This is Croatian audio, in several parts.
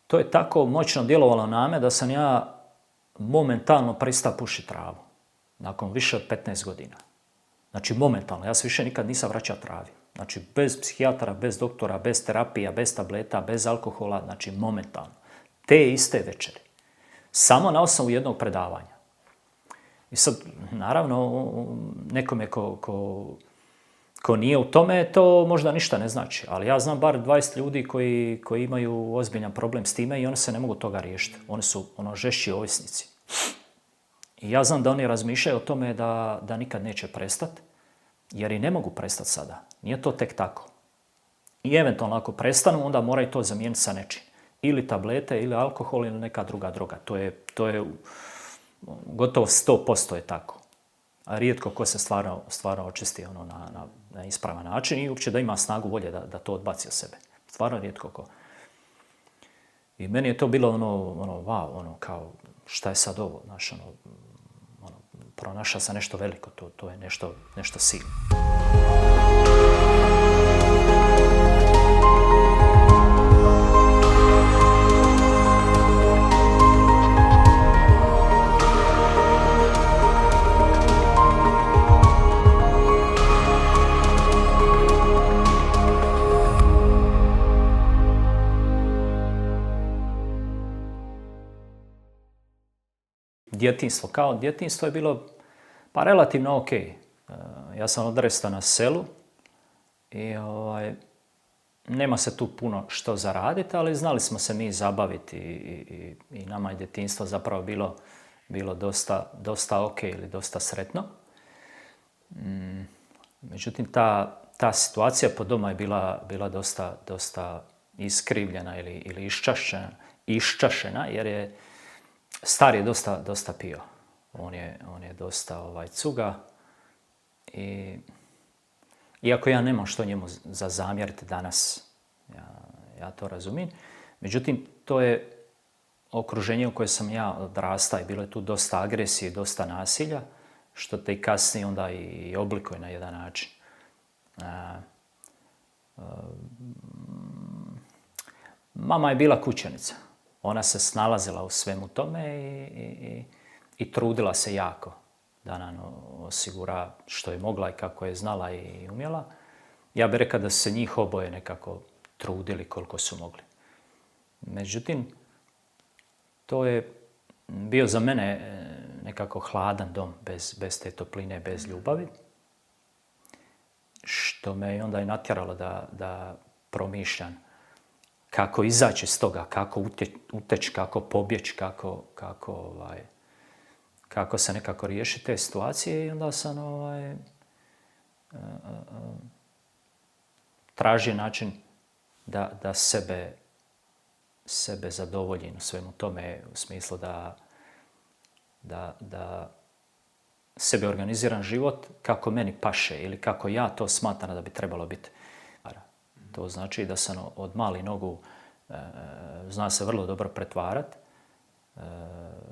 To je tako moćno djelovalo na me da sam ja momentalno prestao pušiti travu. Nakon više od 15 godina. Znači momentalno, ja se više nikad nisam vraćao travi. Znači bez psihijatara, bez doktora, bez terapija, bez tableta, bez alkohola, znači momentalno. Te iste večeri. Samo na osnovu jednog predavanja. I sad, naravno, nekome ko nije u tome, to možda ništa ne znači. Ali ja znam bar 20 ljudi koji imaju ozbiljan problem s time i oni se ne mogu toga riješiti. Oni su žešći ovisnici. I ja znam da oni razmišljaju o tome da nikad neće prestati, jer i ne mogu prestati sada. Nije to tek tako. I eventualno ako prestanu, onda moraju to zamijeniti sa nečim. Ili tablete, ili alkohol, ili neka druga droga. To je gotovo 100% je tako. A rijetko ko se stvarno očisti na ispravan način i uopće da ima snagu volje da to odbaci od sebe. Stvarno rijetko ko. I meni je to bilo wow, kao šta je sad ovo, znaš, pronašao sam nešto veliko, to je nešto silno. Djetinjstvo. Kao djetinjstvo je bilo pa relativno ok. Ja sam odrastao na selu i nema se tu puno što zaraditi, ali znali smo se mi zabaviti i nama je djetinjstvo zapravo bilo dosta ok ili dosta sretno. Međutim, ta situacija po doma je bila dosta iskrivljena ili iščašena jer je star je dosta pio. On je dosta cuga i iako ja nemam što njemu za zamjeriti danas, ja to razumijem. Međutim, to je okruženje u kojem sam ja odrastao i bilo je tu dosta agresije, dosta nasilja, što te i kasnije onda i oblikuje na jedan način. Mama je bila kućanica. Ona se snalazila u svemu tome i trudila se jako da nam osigura što je mogla i kako je znala i umjela. Ja bih rekao da su se njih oboje nekako trudili koliko su mogli. Međutim, to je bio za mene nekako hladan dom, bez te topline, bez ljubavi. Što me je onda i natjeralo da promišljam kako izaći iz toga, kako uteći, kako pobjeći, kako se nekako riješiti te situacije. I onda sam tražio način da sebe zadovoljim u svemu tome, u smislu da sebe organiziram život kako meni paše ili kako ja to smatram da bi trebalo biti. To znači da sam od malih nogu zna se vrlo dobro pretvarat,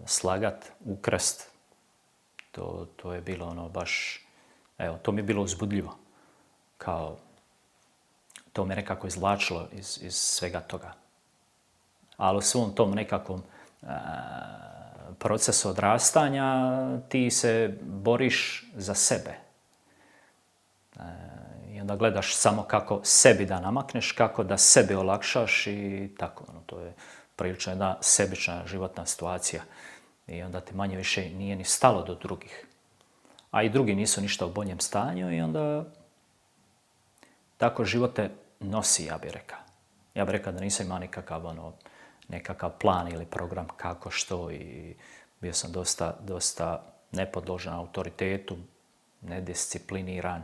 slagat, ukrast. To je bilo baš, to mi je bilo uzbudljivo. Kao, to me nekako izvlačilo iz svega toga. Ali u svom tom nekakvom procesu odrastanja ti se boriš za sebe. I onda gledaš samo kako sebi da namakneš, kako da sebe olakšaš i tako. To je prilično jedna sebična životna situacija. I onda ti manje više nije ni stalo do drugih. A i drugi nisu ništa u boljem stanju i onda tako život te nosi, ja bih rekao. Ja bih rekao da nisam imao nekakav plan ili program kako što i bio sam dosta nepodložan autoritetu, nediscipliniran.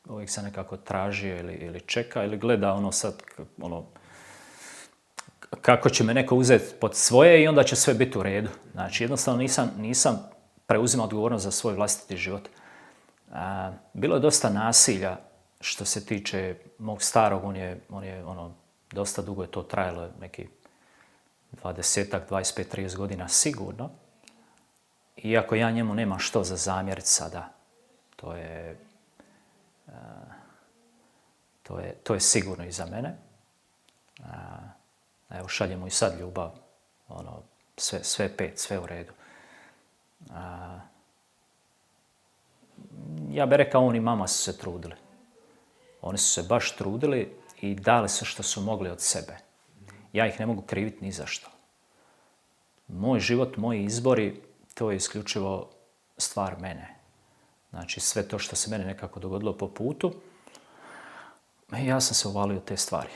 Uvijek sam nekako tražio ili čeka ili gleda sad kako će me neko uzeti pod svoje i onda će sve biti u redu. Znači jednostavno nisam preuzimao odgovornost za svoj vlastiti život. Bilo je dosta nasilja što se tiče mog starog, on je dosta dugo je to trajalo, neki 20, 25, 30 godina sigurno. Iako ja njemu nemam što za zamjeriti sada. To je sigurno i za mene. Evo, šaljemo i sad ljubav. Ono, sve 5, sve u redu. Ja bih rekao, on i mama su se trudili. Oni su se baš trudili i dali sve što su mogli od sebe. Ja ih ne mogu kriviti ni za što. Moj život, moji izbori, to je isključivo stvar mene. Znači, sve to što se mene nekako dogodilo po putu, ja sam se uvalio te stvari.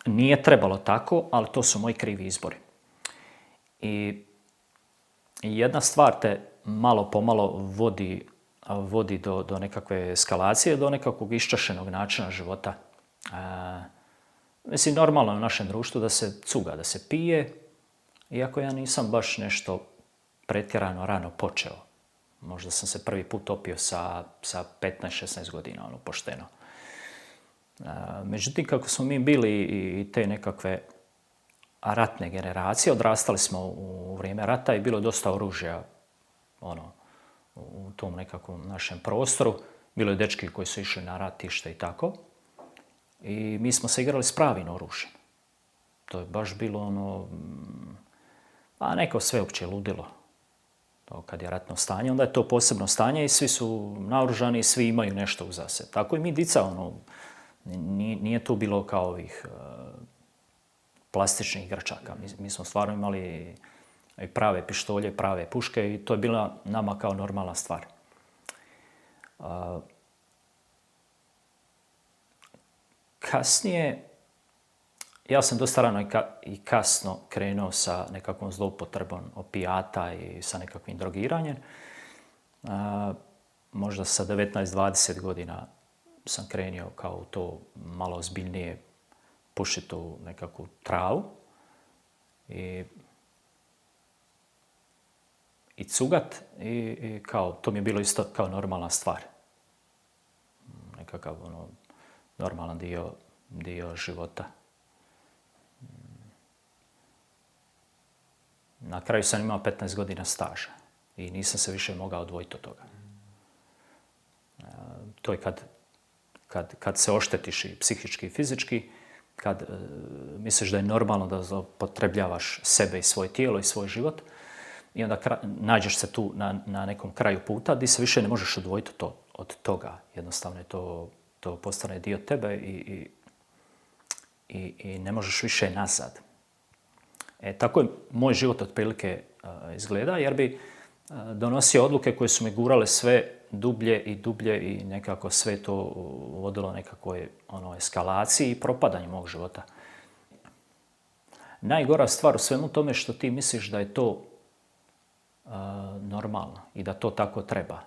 Nije trebalo tako, ali to su moji krivi izbori. I jedna stvar te malo pomalo vodi do nekakve eskalacije, do nekakvog iščašenog načina života. Mislim, normalno je u našem društvu da se cuga, da se pije, iako ja nisam baš nešto pretjerano rano počeo. Možda sam se prvi put opio sa 15-16 godina, ono, pošteno. Međutim, kako smo mi bili i te nekakve ratne generacije, odrastali smo u vrijeme rata i bilo je dosta oružja u tom nekakvom našem prostoru. Bilo je dečki koji su išli na ratište i tako. I mi smo se igrali s pravim oružjem. To je baš bilo neko sveopće ludilo. To kad je ratno stanje, onda je to posebno stanje i svi su naoružani i svi imaju nešto uza se. Tako i mi dica, nije tu bilo kao ovih plastičnih igračaka. Mi smo stvarno imali i prave pištolje, prave puške i to je bila nama kao normalna stvar. Kasnije, ja sam dosta rano i kasno krenuo sa nekakvom zloupotrebom opijata i sa nekakvim drogiranjem. Možda sa 19-20 godina sam krenuo kao to malo ozbiljnije pušiti tu nekakvu travu i cugat i kao, to mi je bilo isto kao normalna stvar. Nekakav normalan dio života. Na kraju sam imao 15 godina staža i nisam se više mogao odvojiti od toga. To je kad se oštetiš i psihički i fizički, kad misliš da je normalno da zloupotrebljavaš sebe i svoje tijelo i svoj život i onda nađeš se tu na nekom kraju puta gdje se više ne možeš odvojiti od toga. Jednostavno je to postane dio tebe i ne možeš više nazad. Tako je moj život otprilike izgleda, jer bi donosio odluke koje su me gurale sve dublje i dublje i nekako sve to vodilo nekakvoj eskalaciji i propadanju mog života. Najgora stvar u svemu tome što ti misliš da je to normalno i da to tako treba.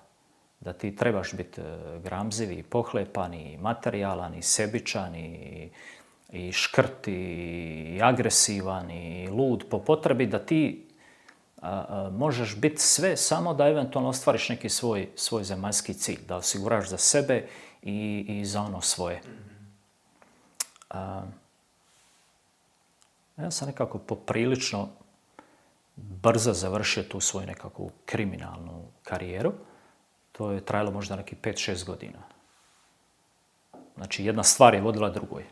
Da ti trebaš biti gramziv i pohlepan i materijalan i sebičan i škrt i agresivan i lud po potrebi, da ti možeš biti sve samo da eventualno ostvariš neki svoj zemaljski cilj, da osiguraš za sebe i za ono svoje. Ja sam nekako poprilično brzo završio tu svoju nekakvu kriminalnu karijeru. To je trajalo možda neki 5-6 godina. Znači, jedna stvar je vodila drugoj.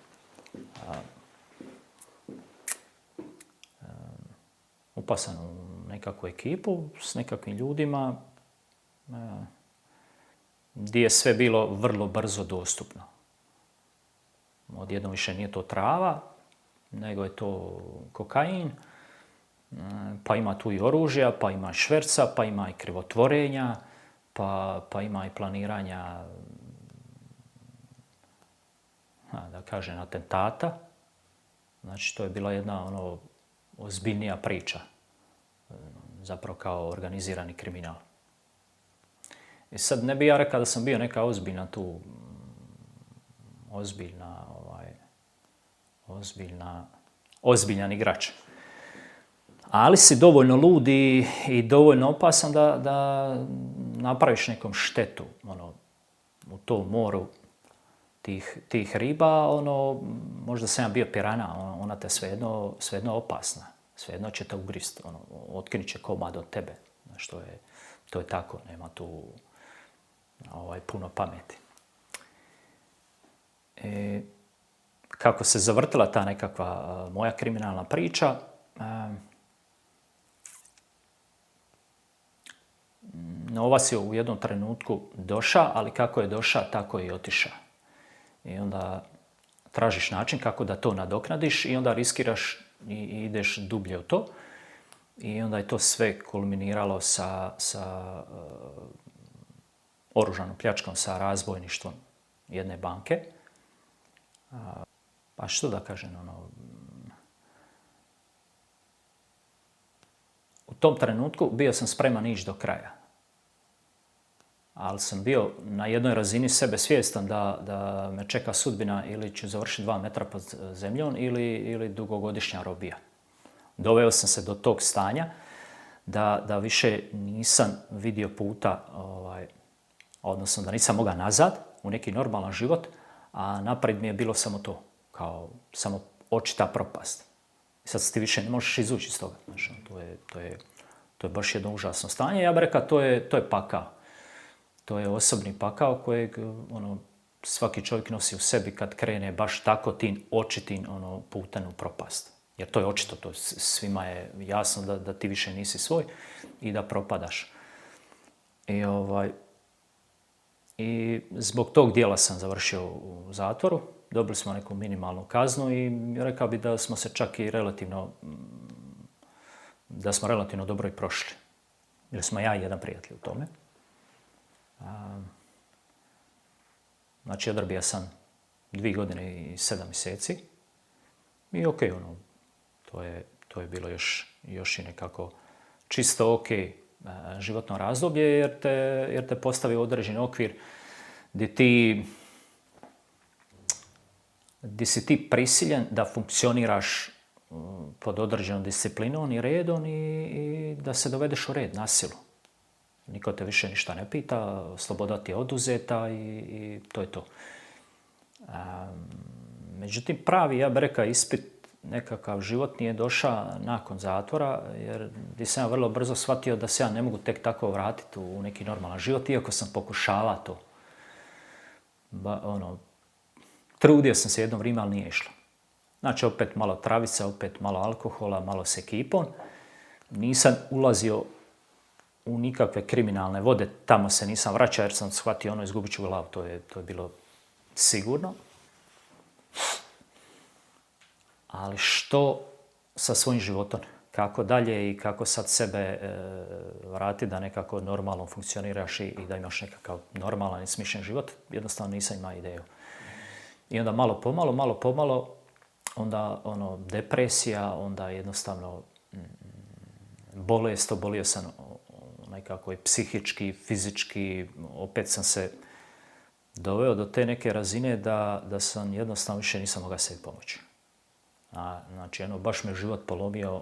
Upasan u nekakvu ekipu s nekakvim ljudima gdje je sve bilo vrlo brzo dostupno. Odjednom više nije to trava, nego je to kokain, pa ima tu i oružja, pa ima i šverca, pa ima i krivotvorenja, pa ima i planiranja, da kažem, atentata. Znači, to je bila jedna ozbiljnija priča, zapravo kao organizirani kriminal. I sad ne bih ja rekao da sam bio neka ozbiljan igrač. Ali si dovoljno lud i dovoljno opasan da napraviš nekom štetu u tom moru tih riba. Možda sam ja bio pirana, ona te svejedno opasna. Svejedno će te ugrist, otkrinit će komad od tebe. To je tako, nema tu puno pameti. kako se zavrtila ta nekakva moja kriminalna priča, novac je u jednom trenutku došao, ali kako je došao, tako je i otišao. I onda tražiš način kako da to nadoknadiš i onda riskiraš i ideš dublje u to. I onda je to sve kulminiralo sa oružanom pljačkom, sa razbojništvom jedne banke. Pa što da kažem, u tom trenutku bio sam spreman ići do kraja. Ali sam bio na jednoj razini sebe svjestan da me čeka sudbina ili ću završiti 2 metra pod zemljom ili dugogodišnja robija. Doveo sam se do tog stanja da više nisam vidio puta, odnosno da nisam mogao nazad u neki normalan život, a naprijed mi je bilo samo to, kao samo očita propast. I sad se ti više ne možeš izvući iz toga. Znači, to je baš jedno užasno stanje. Ja bih rekao, to je pakao. To je osobni pakao kojeg svaki čovjek nosi u sebi kad krene baš tako tim očitim putem u propast. Jer to je očito, to svima je jasno da ti više nisi svoj i da propadaš. I zbog tog dijela sam završio u zatvoru. Dobili smo neku minimalnu kaznu i rekao bi da smo se čak i relativno dobro i prošli. Bili smo ja i jedan prijatelj u tome. Znači, odrbio sam 2 godine i 7 mjeseci. I ok, to je bilo još i nekako čisto ok životno razdoblje, jer te postavi u određeni okvir gdje si ti prisiljen da funkcioniraš pod određenom disciplinom i redom i da se dovedeš u red na silu. Niko te više ništa ne pita, sloboda ti je oduzeta i to je to. Međutim, pravi, ja bih rekao, ispit nekakav životni je došao nakon zatvora, jer gdje sam ja vrlo brzo shvatio da se ja ne mogu tek tako vratiti u neki normalan život, iako sam pokušavao to. Trudio sam se jedno vrijeme, ali nije išlo. Znači, opet malo travica, opet malo alkohola, malo s ekipom. Nisam ulazio u nikakve kriminalne vode, tamo se nisam vraćao jer sam shvatio izgubit ću glavu, to je bilo sigurno. Ali što sa svojim životom? Kako dalje i kako sad sebe vratiti da nekako normalno funkcioniraš i da imaš nekakav normalan i smišljen život? Jednostavno nisam imao ideju. I onda malo pomalo, onda depresija, onda jednostavno bolest, obolio sam nekako i psihički, fizički, opet sam se doveo do te neke razine da sam jednostavno više nisam mogao sebi pomoći. Znači, baš me život polomio,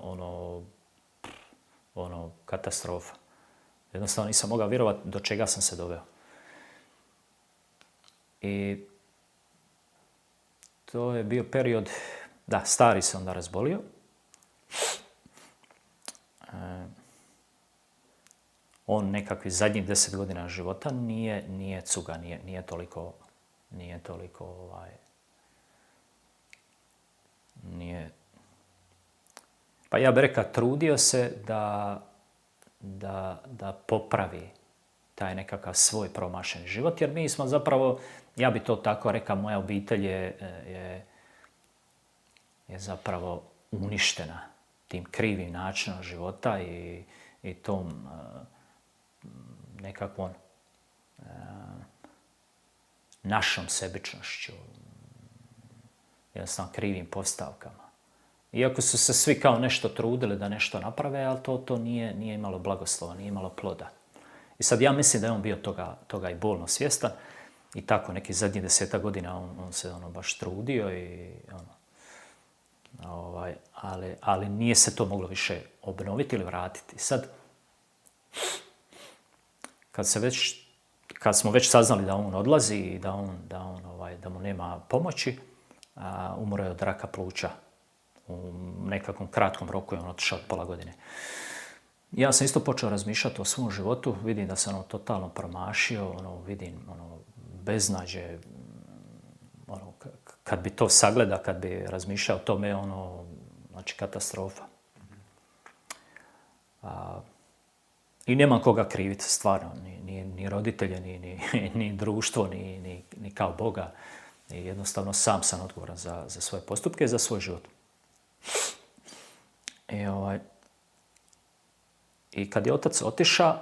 katastrofa. Jednostavno nisam mogao vjerovati do čega sam se doveo. I to je bio period, da, stari se onda razbolio. On nekakvih zadnjih 10 godina života nije cuga, nije toliko nije. Pa ja bih rekao, trudio se da popravi taj nekakav svoj promašeni život, jer mi smo zapravo, ja bi to tako rekao, moja obitelj je zapravo uništena tim krivim načinom života i tom nekakvom našom sebičnošću, jednostavno krivim postavkama. Iako su se svi kao nešto trudili da nešto naprave, ali to nije imalo blagoslova, nije imalo ploda. I sad ja mislim da je on bio toga i bolno svjestan i tako neki zadnjih 10 godina on se baš trudio i ali nije se to moglo više obnoviti ili vratiti. Sad, kad smo već saznali da on odlazi i da mu nema pomoći, umro je od raka pluća. U nekakvom kratkom roku je on otišao od pola godine. Ja sam isto počeo razmišljati o svom životu, vidim da sam totalno promašio, vidim beznađe, kad bi to sagleda, kad bi razmišljao o tome, znači katastrofa. I nemam koga kriviti, stvarno, ni roditelje, ni društvo, ni kao Boga. I jednostavno sam odgovoran za svoje postupke i za svoj život. I kad je otac otišao,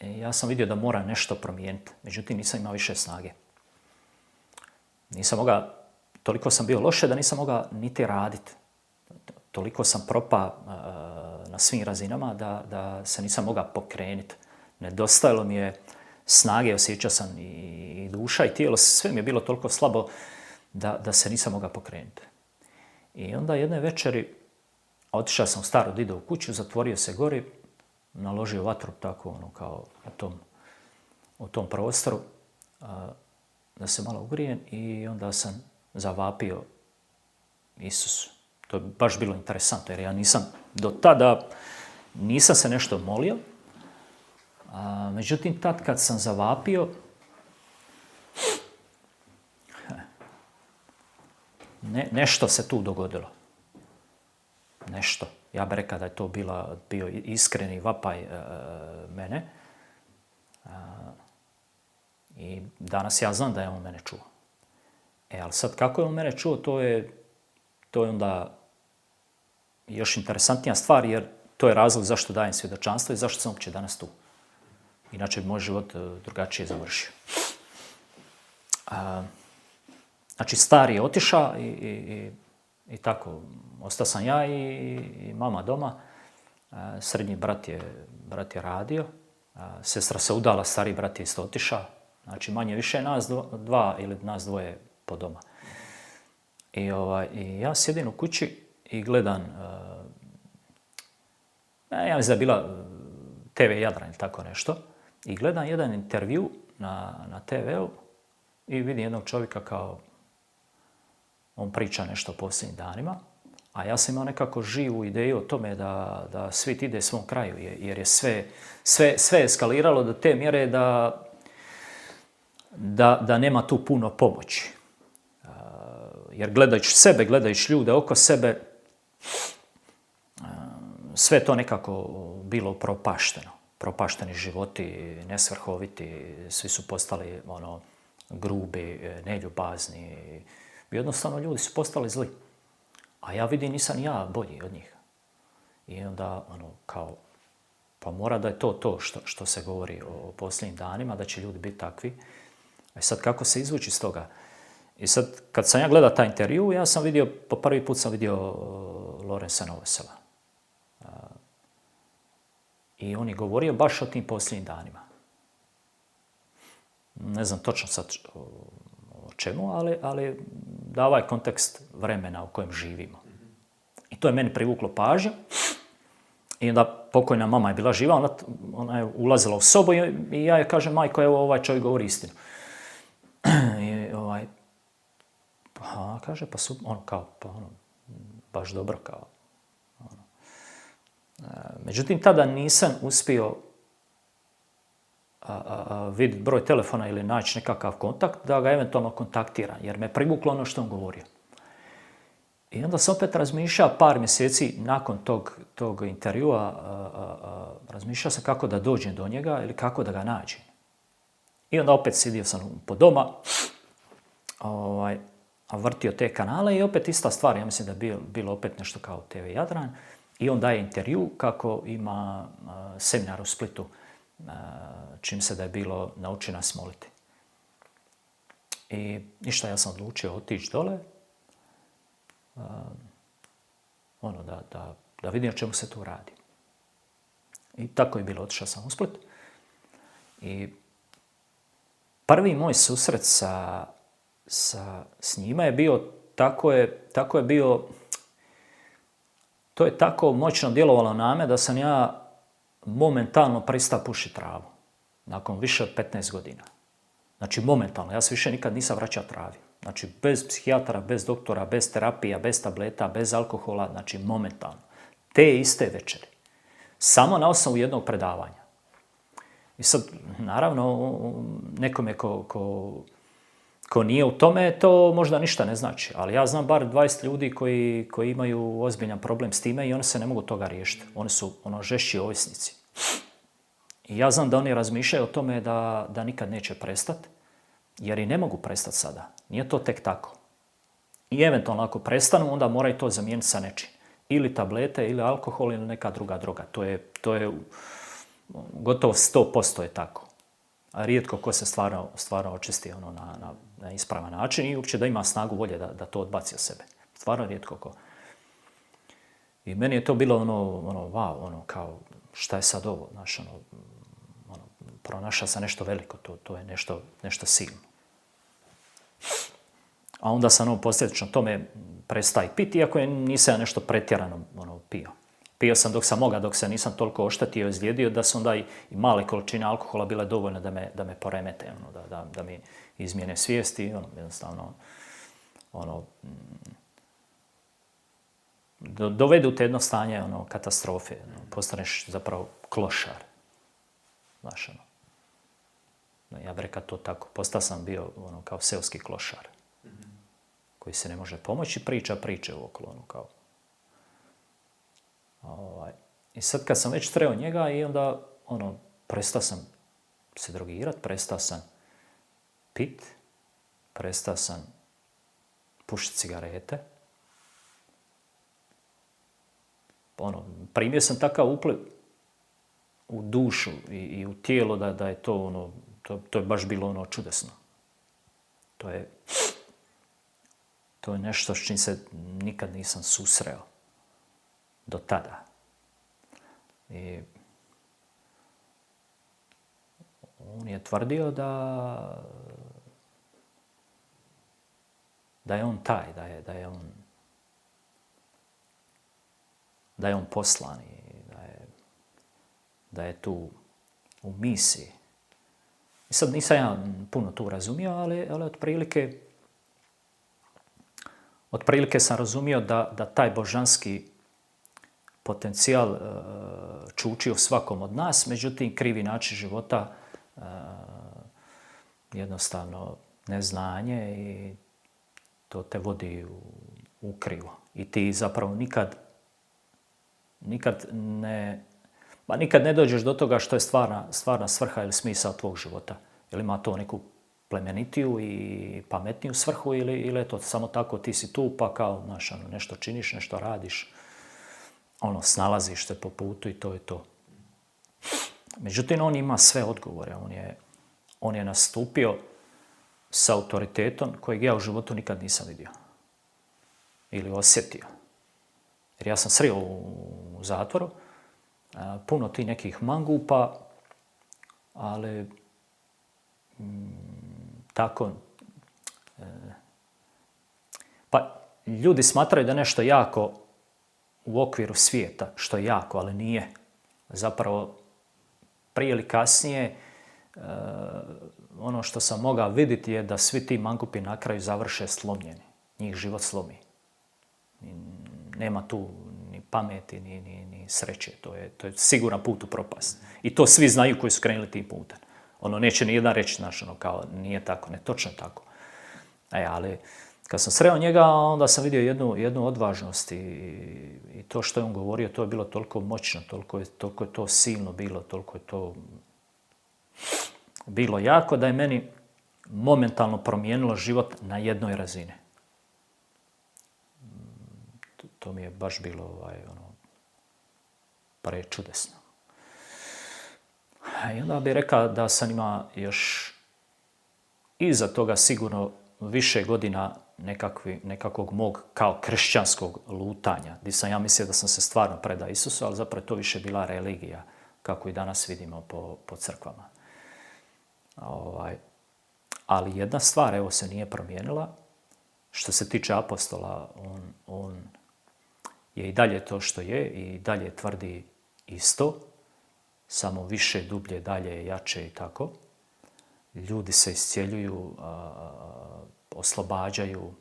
ja sam vidio da mora nešto promijeniti. Međutim, nisam imao više snage. Nisam mogao, toliko sam bio loše da nisam mogao niti raditi. Toliko sam propao na svim razinama da se nisam mogao pokrenuti. Nedostajalo mi je snage, osjećao sam i duša i tijelo, sve mi je bilo toliko slabo da se nisam mogao pokrenuti. I onda jedne večeri otišao sam u staru didovu kuću, zatvorio se gori, naložio vatru tako kao u tom prostoru da se malo ugrijem i onda sam zavapio Isusu. To je baš bilo interesantno jer ja nisam do tada nisam se nešto molio. Međutim, tad kad sam zavapio, nešto se tu dogodilo. Nešto. Ja bih rekao da je to bio iskreni vapaj mene. I danas ja znam da je on mene čuo. Ali sad kako je on mene čuo, to je onda još interesantnija stvar, jer to je razlog zašto dajem svjedočanstvo i zašto sam uopće danas tu. Inače bi moj život drugačije završio. Znači, stari je otišao i tako, ostao sam ja i mama doma. Srednji brat je radio. Sestra se udala, stari brat je isto otišao. Znači, manje više nas dva ili nas dvoje po doma. I ja sjedim u kući i gledam, ja mislim da je bila TV Jadran ili tako nešto, i gledam jedan intervju na TV-u i vidim jednog čovjeka kao on priča nešto o posljednjim danima, a ja sam imao nekako živu ideju o tome da svijet ide svom kraju, jer je sve eskaliralo do te mjere da nema tu puno pomoći. Jer gledajući sebe, gledajući ljude oko sebe, sve to nekako bilo propašteno. Propašteni životi, nesvrhoviti, svi su postali grubi, neljubazni. Jednostavno ljudi su postali zli. A ja vidim nisam ja bolji od njih. I onda kao, pa mora da je to što se govori o posljednjim danima, da će ljudi biti takvi. A sad kako se izvući iz toga? I sad kad sam ja gledao taj intervju, ja sam vidio, po prvi put sam vidio Lorenza Novosela. I on je govorio baš o tim posljednjim danima. Ne znam točno sad o čemu, ali dava je kontekst vremena u kojem živimo. I to je meni privuklo pažnju. I onda pokojna mama je bila živa, ona je ulazila u sobu i ja je kažem, majko, evo ovaj čovjek govori istinu. I kaže, pa su, baš dobro kao. Međutim, tada nisam uspio vidjeti broj telefona ili naći nekakav kontakt da ga eventualno kontaktiram, jer me privuklo ono što on govorio. I onda sam opet razmišljao par mjeseci nakon tog intervjua, razmišljao sam kako da dođem do njega ili kako da ga nađem. I onda opet sjedio sam po doma, vrtio te kanale i opet ista stvar, ja mislim da je bilo opet nešto kao TV Jadran. I on daje intervju kako ima seminar u Splitu, čim se da je bilo nauči nas moliti. I ništa, ja sam odlučio otići dole, da vidim o čemu se tu radi. I tako je bilo, otišao sam u Split. I prvi moj susret s njima je bio, tako je bio, to je tako moćno djelovalo na me da sam ja momentalno prestao pušiti travu. Nakon više od 15 godina. Znači momentalno, ja se više nikad nisam vraćao travi. Znači bez psihijatara, bez doktora, bez terapija, bez tableta, bez alkohola, znači momentalno. Te iste večeri. Samo na osnovu jednog predavanja. I sad, naravno, nekome ko Ko nije u tome, to možda ništa ne znači. Ali ja znam bar 20 ljudi koji imaju ozbiljan problem s time i oni se ne mogu toga riješiti. Oni su žešći ovisnici. I ja znam da oni razmišljaju o tome da nikad neće prestati, jer i ne mogu prestati sada. Nije to tek tako. I eventualno ako prestanu, onda moraju to zamijeniti sa nečim. Ili tablete, ili alkohol, ili neka druga droga. To je gotovo 100% je tako. A rijetko ko se stvarno očisti na ispravan način i uopće da ima snagu volje da to odbaci od sebe. Stvarno rijetko ko. I meni je to bilo wow, kao šta je sad ovo, znaš, pronašao sam nešto veliko, to je nešto silno. A onda sam posljedično tome prestao piti, iako nisam nešto pretjerano pio. Pio sam dok sam mogao, dok se nisam toliko oštetio i izlijedio, da su onda i male količine alkohola bile dovoljne da me poremete, da mi izmijene svijesti, jednostavno, dovedu te jedno stanje katastrofe, postaneš zapravo klošar. Znaš, ja bih rekao to tako, postao sam bio kao seoski klošar, koji se ne može pomoći, priča priče okolo, kao. I sad kad sam već treo njega i onda prestao sam se drogirat, prestao sam pit, prestao sam pušiti cigarete. Primio sam takav upliv u dušu i u tijelo da je to je baš bilo čudesno. To je nešto s čim se nikad nisam susreo do tada. I on je tvrdio da je on taj, da je on poslan i da je tu u misiji. I sad nisam ja puno tu razumio, ali otprilike sam razumio da taj božanski potencijal čuči u svakom od nas, međutim krivi način života, jednostavno neznanje i to te vodi u krivo. I ti zapravo nikad ne dođeš do toga što je stvarna svrha ili smisao tvog života. Ili ima to neku plemenitiju i pametniju svrhu ili je to samo tako ti si tu pa kao nešto činiš, nešto radiš, snalaziš se po putu i to je to. Međutim, on ima sve odgovore. On je nastupio s autoritetom kojeg ja u životu nikad nisam vidio ili osjetio. Jer ja sam sreo u zatvoru, puno ti nekih mangupa, ali tako, pa ljudi smatraju da nešto jako u okviru svijeta, što je jako, ali nije. Zapravo, prije ili kasnije, ono što sam mogao vidjeti je da svi ti mangupi na kraju završe slomljeni. Njih život slomi. Nema tu ni pameti, ni sreće. To je siguran put u propast. I to svi znaju koji su krenuli tim putem. Neće ni jedan reći, kao nije tako, ne točno tako. Ali kad sam sreo njega, onda sam vidio jednu odvažnost i to što je on govorio, to je bilo toliko moćno, toliko je to silno bilo, toliko je to bilo jako da je meni momentalno promijenilo život na jednoj razini. To mi je baš bilo prečudesno. I onda bih rekao da sam ima još iza toga sigurno više godina nekakvog mog kao kršćanskog lutanja, gdje sam ja mislio da sam se stvarno predao Isusu, ali zapravo to više bila religija, kako i danas vidimo po crkvama. Ali jedna stvar, se nije promijenila. Što se tiče apostola, on je i dalje to što je i dalje tvrdi isto, samo više, dublje, dalje, jače i tako. Ljudi se iscjeljuju, oslobađaju.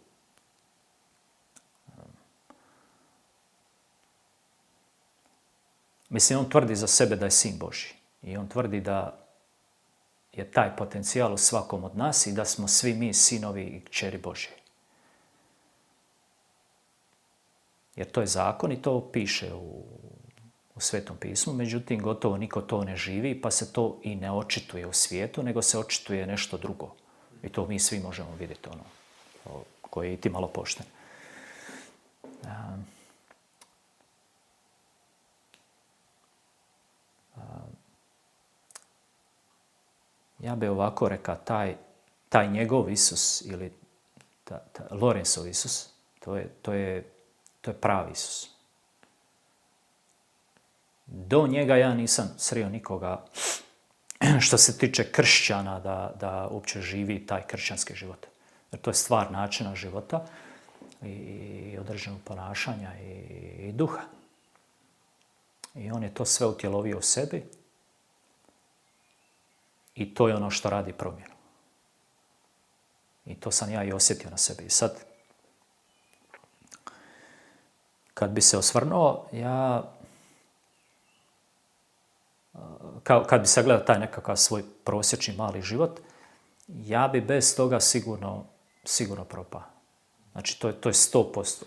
Mislim, on tvrdi za sebe da je sin Božji. I on tvrdi da je taj potencijal u svakom od nas i da smo svi mi sinovi i kćeri Božje. Jer to je zakon i to piše u Svetom pismu, međutim gotovo niko to ne živi pa se to i ne očituje u svijetu, nego se očituje nešto drugo. I to mi svi možemo vidjeti, koji je i ti malo pošten. Ja bi ovako rekao, taj njegov Isus ili Lorenzov Isus, to je pravi Isus. Do njega ja nisam sreo nikoga što se tiče kršćana da uopće živi taj kršćanski život. Jer to je stvar načina života i određenog ponašanja i duha. I on je to sve utjelovio u sebi i to je ono što radi promjenu. I to sam ja i osjetio na sebi. I sad, kad bi se osvrnuo, kad bi sagledao taj nekakav svoj prosječni mali život, ja bi bez toga sigurno propao. Znači, to je 100%.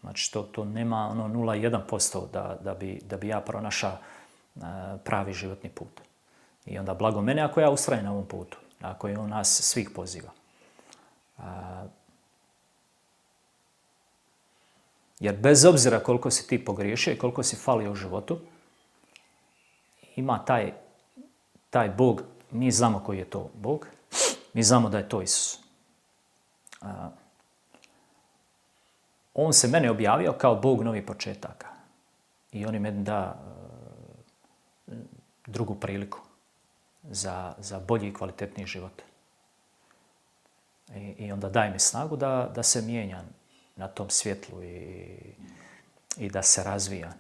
Znači, to nema 0,1% da bi ja pronašao pravi životni put. I onda blago mene ako ja ustrajem na ovom putu, ako je on nas svih poziva. Jer bez obzira koliko si ti pogriješio i koliko si falio u životu, ima taj Bog, mi znamo koji je to Bog, mi znamo da je to Isus. On se mene objavio kao Bog novih početaka. I on je meni da drugu priliku za bolji i kvalitetniji život. I onda daje mi snagu da se mijenjam na tom svjetlu i da se razvijam.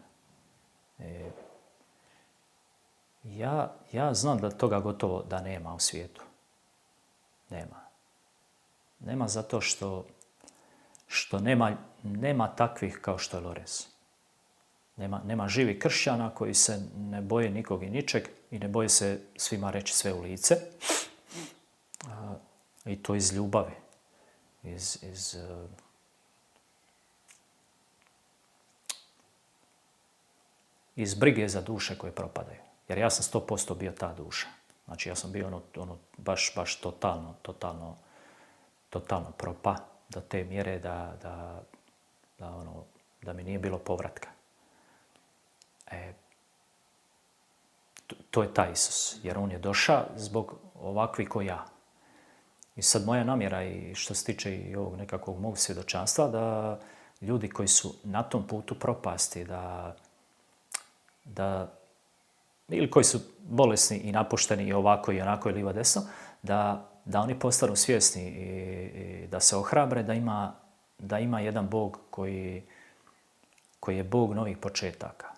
Ja znam da toga gotovo da nema u svijetu. Nema zato što nema takvih kao što je Lorenz. Nema živih kršćana koji se ne boje nikog i ničeg i ne boje se svima reći sve u lice. I to iz ljubavi. Iz brige za duše koje propadaju. Jer ja sam 100% bio ta duša. Znači ja sam bio baš totalno propa do te mjere da mi nije bilo povratka. To je taj Isus. Jer on je došao zbog ovakvih ko ja. I sad moja namjera i što se tiče i ovog nekakvog mog svjedočanstva, da ljudi koji su na tom putu propasti, ili koji su bolesni i napušteni i ovako i onako i lijevo desno, da oni postanu svjesni i da se ohrabre da ima jedan Bog koji je Bog novih početaka.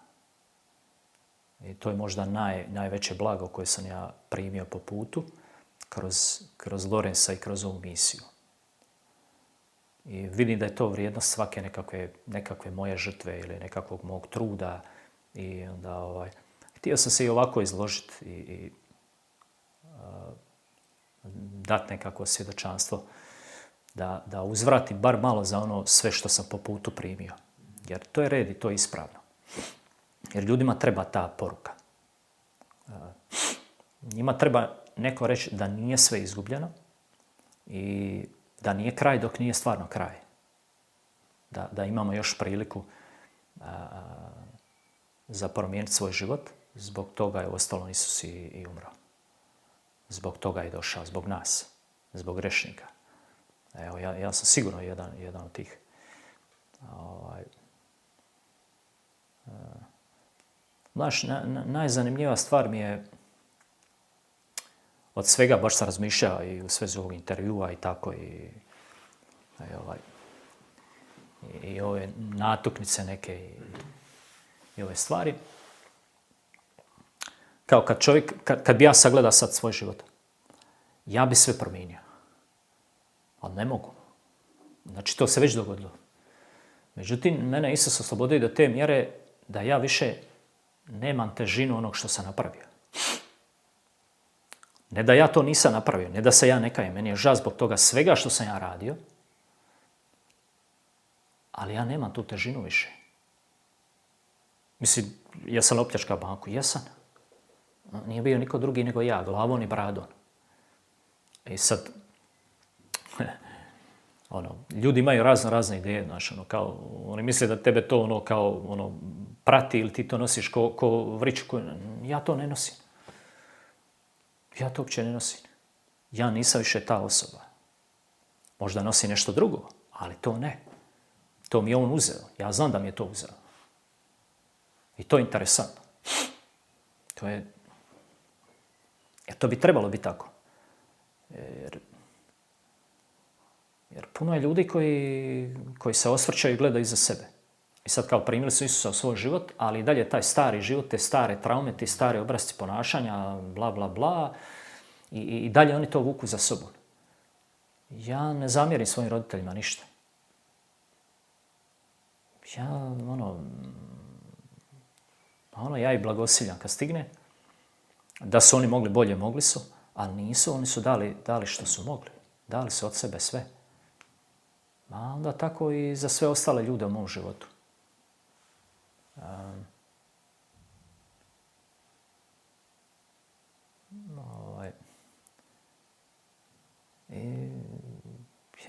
I to je možda najveće blago koje sam ja primio po putu kroz Lorenza i kroz ovu misiju. I vidim da je to vrijednost svake nekakve moje žrtve ili nekakvog mog truda. I onda htio sam se i ovako izložiti i dati nekakvo svjedočanstvo da uzvratim bar malo za ono sve što sam po putu primio. Jer to je red i to je ispravno. Jer ljudima treba ta poruka. Njima treba neko reći da nije sve izgubljeno i da nije kraj dok nije stvarno kraj. Da imamo još priliku za promijeniti svoj život. Zbog toga je uostalom Isus i umro. Zbog toga je došao, zbog nas, zbog grešnika. Evo, ja sam sigurno jedan od tih. Znaš, najzanimljivija stvar mi je od svega, baš sam razmišljao i u svezi ovog intervjua i tako i ove natuknice neke i ove stvari. Kao kad bi ja sagledao sad svoj život, ja bi sve promijenio. Ali ne mogu. Znači, to se već dogodilo. Međutim, mene Isus oslobodio do te mjere da ja više nemam težinu onog što sam napravio. Ne da ja to nisam napravio, ne da se ja ne kajem, meni je žao zbog toga svega što sam ja radio, ali ja nemam tu težinu više. Mislim, jesam li opljačkao banku? Jesam. Nije bio niko drugi nego ja, glavom i bradom. I sad, ljudi imaju razne ideje, kao, oni misle da tebe to prati ili ti to nosiš ko vriću. Ja to ne nosim. Ja to uopće ne nosim. Ja nisam više ta osoba. Možda nosi nešto drugo, ali to ne. To mi je on uzeo. Ja znam da mi je to uzeo. I to je interesantno. Jer to bi trebalo biti tako. Jer puno je ljudi koji se osvrćaju i gledaju iza sebe. I sad kao primili su Isusa u svoj život, ali i dalje taj stari život, te stare traume, ti stari obrasci ponašanja, bla, bla, bla. I dalje oni to vuku za sobom. Ja ne zamjerim svojim roditeljima ništa. Ja ih blagosiljam kad stigne. Da su oni mogli bolje, mogli su, ali nisu, oni su dali što su mogli. Dali su od sebe sve. A onda tako i za sve ostale ljude u mom životu.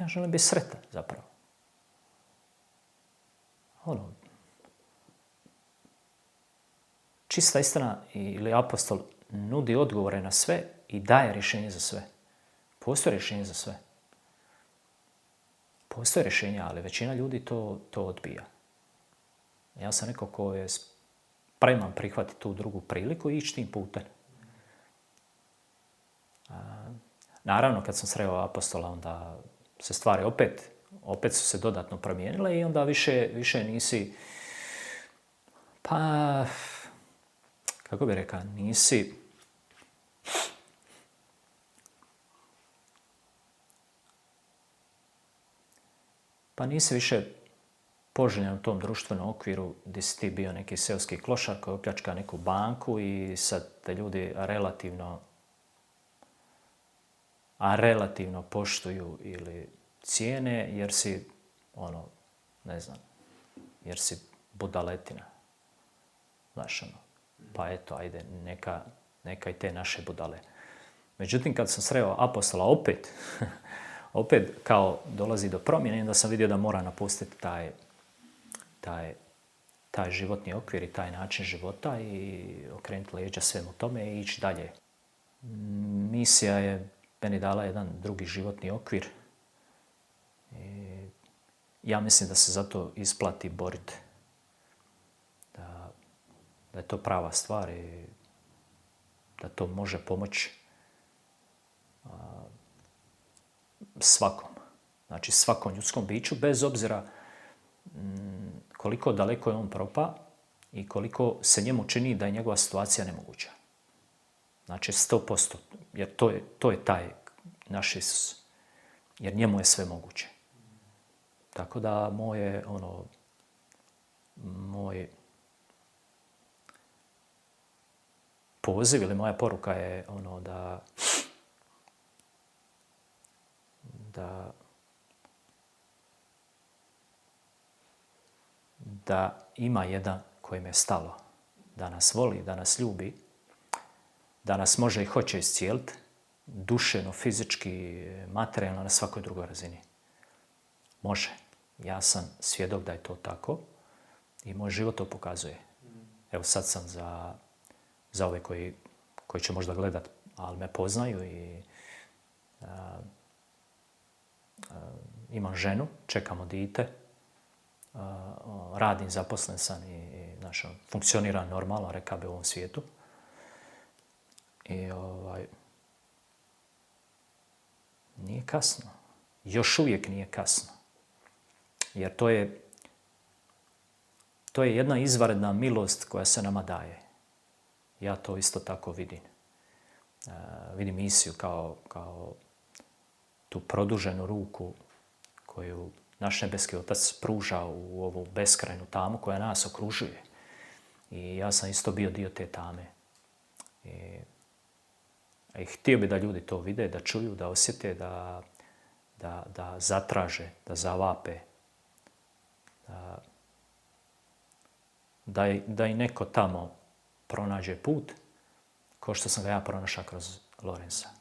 Ja želim biti sretan, zapravo. Čista istina ili apostol nudi odgovore na sve i daje rješenje za sve. Postoje rješenje za sve. Postoje rješenja, ali većina ljudi to odbija. Ja sam neko ko je spreman prihvatiti tu drugu priliku i ići tim putem. Naravno, kad sam sreo apostola, onda se stvari opet su se dodatno promijenile i onda više nisi, kako bi rekao, nisi više poželjen u tom društvenom okviru gdje si ti bio neki seoski klošar koji opljačka neku banku i sad te ljudi relativno poštuju ili cijene jer si, jer si budaletina. Znaš, pa eto, ajde, neka i te naše budale. Međutim, kad sam sreo apostola opet kao dolazi do promjene, onda sam vidio da mora napustiti taj životni okvir i taj način života i okrenuti leđa svemu tome i ići dalje. Misija je meni dala jedan drugi životni okvir. Ja mislim da se zato isplati boriti. Da je to prava stvar i da to može pomoći svakom. Znači svakom ljudskom biću, bez obzira koliko daleko je on propao i koliko se njemu čini da je njegova situacija nemoguća. Znači 100%, jer to je taj naš Isus. Jer njemu je sve moguće. Tako da moj poziv ili moja poruka je da ima jedan kojem je stalo, da nas voli, da nas ljubi, da nas može i hoće iscijeliti, duševno, fizički, materijalno, na svakoj drugoj razini. Može. Ja sam svjedok da je to tako i moj život to pokazuje. Evo sad sam za ove koji će možda gledat, ali me poznaju i imam ženu, čekamo dite, radim, zaposlen sam i funkcioniram normalno, rekao bi u ovom svijetu. I nije kasno. Još uvijek nije kasno. Jer to je jedna izvanredna milost koja se nama daje. Ja to isto tako vidim. Vidim misiju kao tu produženu ruku koju naš nebeski Otac pruža u ovu beskrajnu tamu koja nas okružuje. I ja sam isto bio dio te tame. I htio bi da ljudi to vide, da čuju, da osjete, da zatraže, da zavape. Da i neko tamo pronađe put, kao što sam ga ja pronašao kroz Lorenza.